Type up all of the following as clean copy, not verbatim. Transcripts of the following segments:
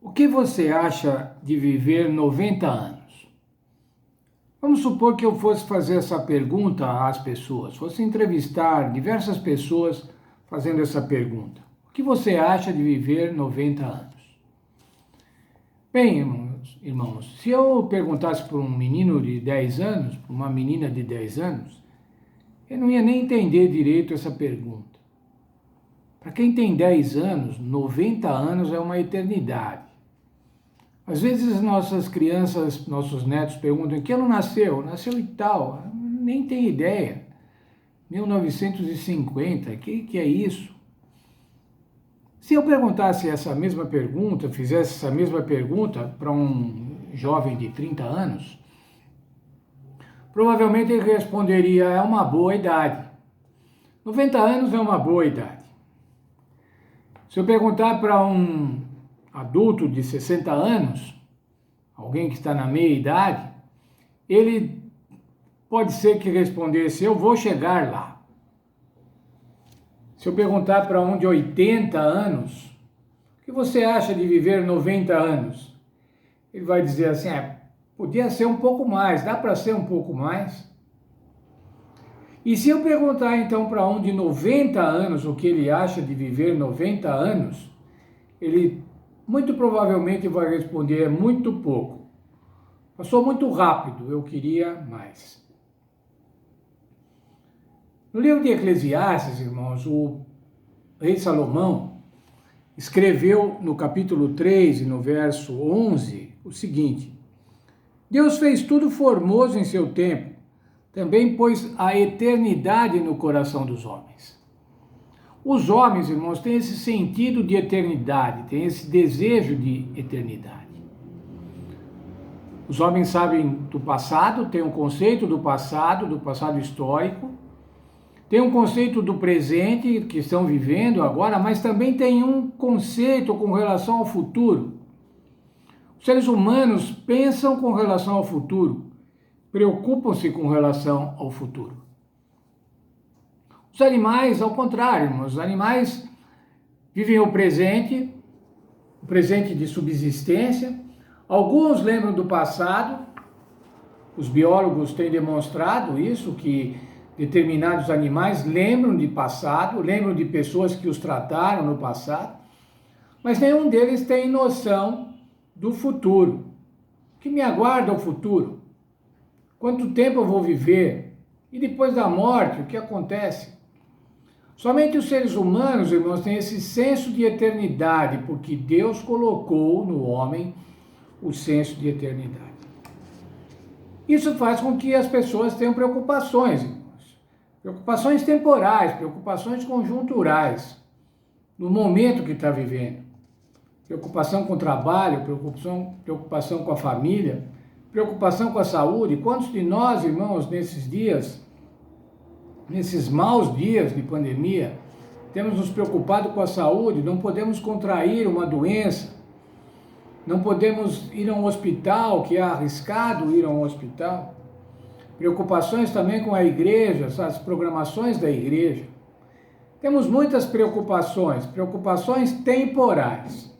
O que você acha de viver 90 anos? Vamos supor que eu fosse fazer essa pergunta às pessoas, fosse entrevistar diversas pessoas fazendo essa pergunta. O que você acha de viver 90 anos? Bem, irmãos, se eu perguntasse para um menino de 10 anos, para uma menina de 10 anos, eu não ia nem entender direito essa pergunta. Para quem tem 10 anos, 90 anos é uma eternidade. Às vezes nossas crianças, nossos netos perguntam: que ano nasceu? Nasceu e tal. Nem tem ideia. 1950, que é isso? Se eu perguntasse essa mesma pergunta, fizesse essa mesma pergunta para um jovem de 30 anos, provavelmente ele responderia: é uma boa idade. 90 anos é uma boa idade. Se eu perguntar para um adulto de 60 anos, alguém que está na meia-idade, ele pode ser que respondesse: eu vou chegar lá. Se eu perguntar para um de 80 anos, o que você acha de viver 90 anos? Ele vai dizer assim: podia ser um pouco mais, dá para ser um pouco mais. E se eu perguntar então para um de 90 anos o que ele acha de viver 90 anos, ele muito provavelmente vai responder: é muito pouco. Passou muito rápido, eu queria mais. No livro de Eclesiastes, irmãos, o rei Salomão escreveu no capítulo 3 e no verso 11 o seguinte: Deus fez tudo formoso em seu tempo, também pôs a eternidade no coração dos homens. Os homens, irmãos, têm esse sentido de eternidade, têm esse desejo de eternidade. Os homens sabem do passado, têm um conceito do passado histórico, têm um conceito do presente que estão vivendo agora, mas também têm um conceito com relação ao futuro. Os seres humanos pensam com relação ao futuro, preocupam-se com relação ao futuro. Os animais, ao contrário, irmãos, os animais vivem o presente de subsistência. Alguns lembram do passado, os biólogos têm demonstrado isso, que determinados animais lembram de passado, lembram de pessoas que os trataram no passado, mas nenhum deles tem noção do futuro. O que me aguarda o futuro? Quanto tempo eu vou viver? E depois da morte, o que acontece? Somente os seres humanos, irmãos, têm esse senso de eternidade, porque Deus colocou no homem o senso de eternidade. Isso faz com que as pessoas tenham preocupações, irmãos. Preocupações temporais, preocupações conjunturais, no momento que está vivendo. Preocupação com o trabalho, preocupação com a família, preocupação com a saúde. Quantos de nós, irmãos, nesses dias, nesses maus dias de pandemia, temos nos preocupado com a saúde, não podemos contrair uma doença, não podemos ir a um hospital, que é arriscado ir a um hospital. Preocupações também com a igreja, as programações da igreja. Temos muitas preocupações temporais.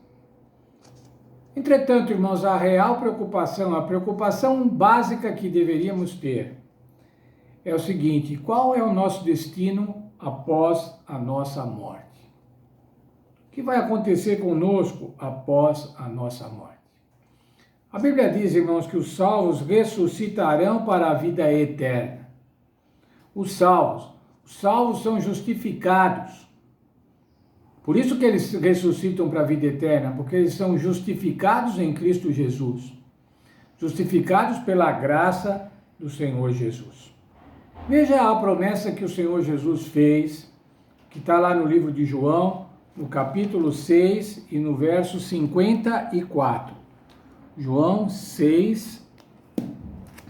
Entretanto, irmãos, a real preocupação, a preocupação básica que deveríamos ter é o seguinte: qual é o nosso destino após a nossa morte? O que vai acontecer conosco após a nossa morte? A Bíblia diz, irmãos, que os salvos ressuscitarão para a vida eterna. Os salvos são justificados. Por isso que eles ressuscitam para a vida eterna, porque eles são justificados em Cristo Jesus. Justificados pela graça do Senhor Jesus. Veja a promessa que o Senhor Jesus fez, que está lá no livro de João, no capítulo 6 e no verso 54. João 6,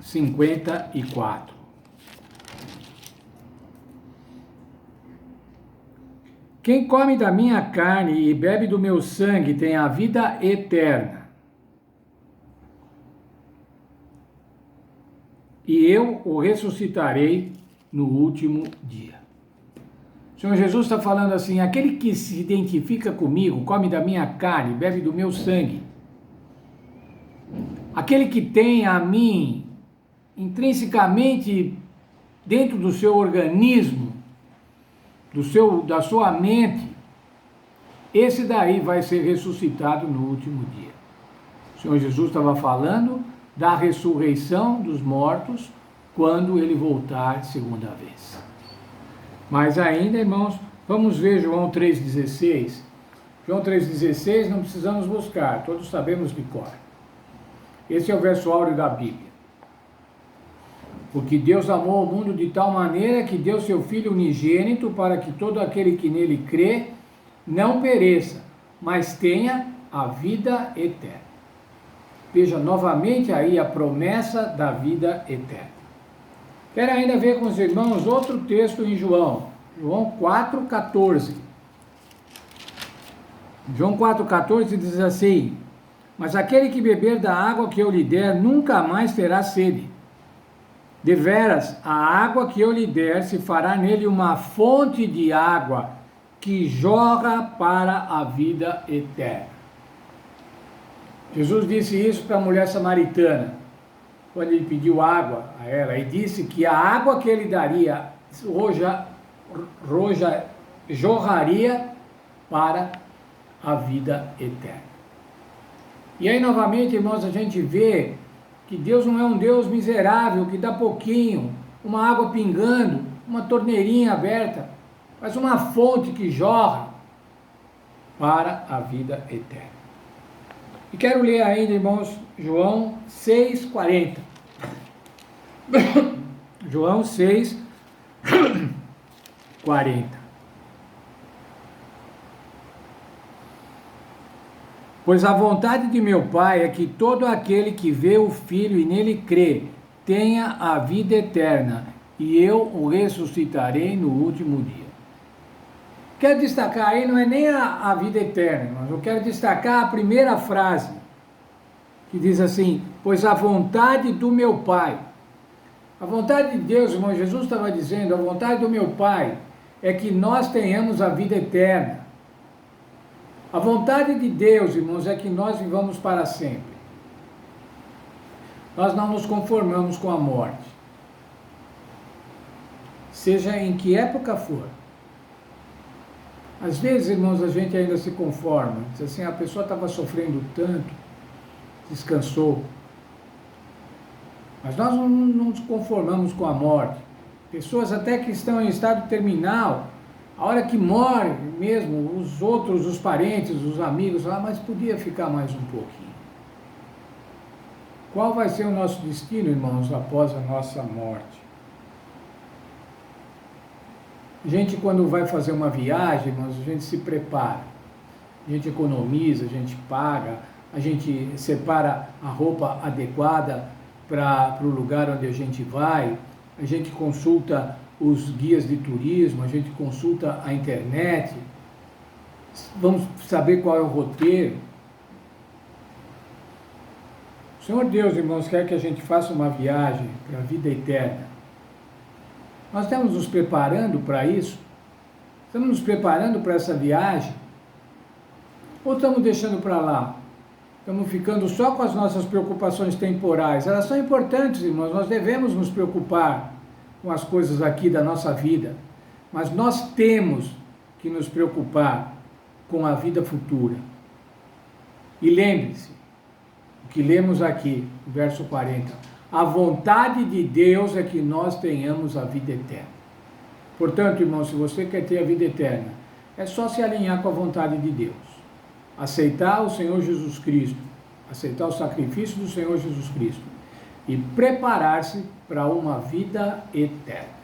54. Quem come da minha carne e bebe do meu sangue tem a vida eterna. E eu o ressuscitarei no último dia. O Senhor Jesus está falando assim: aquele que se identifica comigo, come da minha carne, bebe do meu sangue, aquele que tem a mim intrinsecamente dentro do seu organismo, da sua mente, esse daí vai ser ressuscitado no último dia. O Senhor Jesus estava falando da ressurreição dos mortos quando ele voltar segunda vez. Mas ainda, irmãos, vamos ver João 3,16. João 3,16 não precisamos buscar, todos sabemos de cor. Esse é o verso áureo da Bíblia. Porque Deus amou o mundo de tal maneira que deu seu Filho unigênito para que todo aquele que nele crê não pereça, mas tenha a vida eterna. Veja novamente aí a promessa da vida eterna. Quero ainda ver com os irmãos outro texto em João 4,14. João 4,14 diz assim: mas aquele que beber da água que eu lhe der nunca mais terá sede. Deveras, a água que eu lhe der se fará nele uma fonte de água que jorra para a vida eterna. Jesus disse isso para a mulher samaritana, quando ele pediu água a ela, e disse que a água que ele daria jorraria para a vida eterna. E aí novamente, irmãos, a gente vê que Deus não é um Deus miserável, que dá pouquinho, uma água pingando, uma torneirinha aberta, mas uma fonte que jorra para a vida eterna. E quero ler ainda, irmãos, João 6,40. João 6,40. Pois a vontade de meu Pai é que todo aquele que vê o Filho e nele crê, tenha a vida eterna, e eu o ressuscitarei no último dia. Quero destacar aí, não é nem a vida eterna, mas eu quero destacar a primeira frase, que diz assim: pois a vontade do meu Pai. A vontade de Deus, irmão, Jesus estava dizendo, a vontade do meu Pai é que nós tenhamos a vida eterna. A vontade de Deus, irmãos, é que nós vivamos para sempre. Nós não nos conformamos com a morte. Seja em que época for. Às vezes, irmãos, a gente ainda se conforma. Diz assim, a pessoa estava sofrendo tanto, descansou. Mas nós não nos conformamos com a morte. Pessoas até que estão em estado terminal, a hora que morre mesmo, os outros, os parentes, os amigos, mas podia ficar mais um pouquinho. Qual vai ser o nosso destino, irmãos, após a nossa morte? A gente, quando vai fazer uma viagem, irmãos, a gente se prepara. A gente economiza, a gente paga, a gente separa a roupa adequada para o lugar onde a gente vai, a gente consulta os guias de turismo, a gente consulta a internet, vamos saber qual é o roteiro. O Senhor Deus, irmãos, quer que a gente faça uma viagem para a vida eterna. Nós estamos nos preparando para isso? Estamos nos preparando para essa viagem? Ou estamos deixando para lá? Estamos ficando só com as nossas preocupações temporais. Elas são importantes, irmãos, nós devemos nos preocupar com as coisas aqui da nossa vida, mas nós temos que nos preocupar com a vida futura. E lembre-se, o que lemos aqui, verso 40, a vontade de Deus é que nós tenhamos a vida eterna. Portanto, irmão, se você quer ter a vida eterna, é só se alinhar com a vontade de Deus. Aceitar o Senhor Jesus Cristo, aceitar o sacrifício do Senhor Jesus Cristo e preparar-se para uma vida eterna.